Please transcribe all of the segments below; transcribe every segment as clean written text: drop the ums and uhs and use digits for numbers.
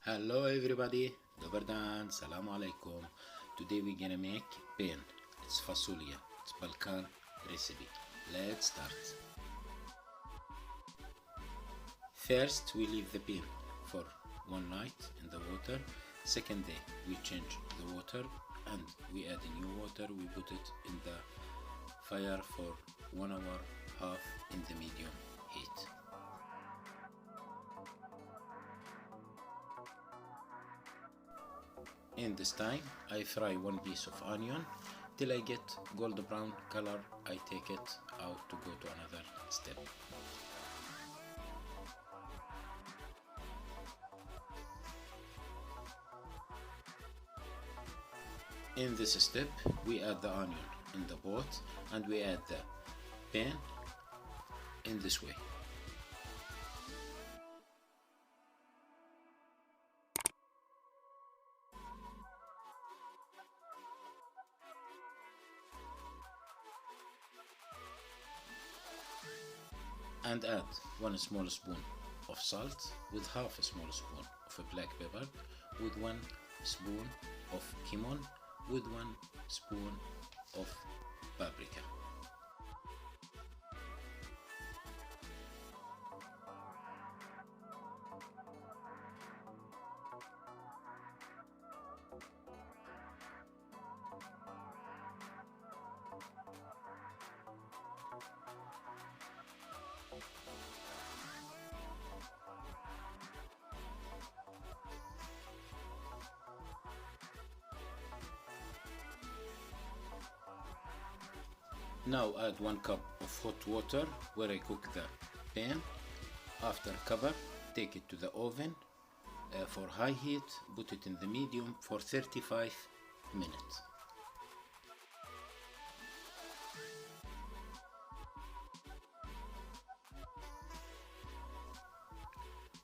Hello everybody, dobar dan, salamu alaikum. Today we're gonna make pain. It's fasulye, it's Balkan recipe. Let's start. First we leave the pain for one night in the water. Second day we change the water and we add new water. We put it in the fire for 1 hour half in the medium heat. In this time I fry one piece of onion till I get gold brown color. I take it out to go to another step. In this step we add the onion in the pot and we add the pan in this way. And add 1 small spoon of salt with half a small spoon of black pepper, with 1 spoon of cumin, with 1 spoon of paprika. Now add 1 cup of hot water where I cook the pan. After cover, take it to the oven for high heat, put it in the medium for 35 minutes.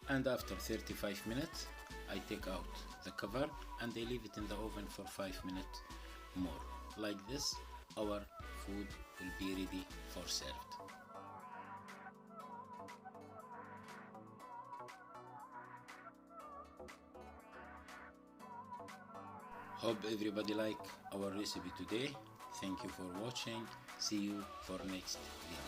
And after 35 minutes, I take out the cover and I leave it in the oven for 5 minutes more. Like this, our food will be ready for served. Hope everybody like our recipe today. Thank you for watching. See you for next video.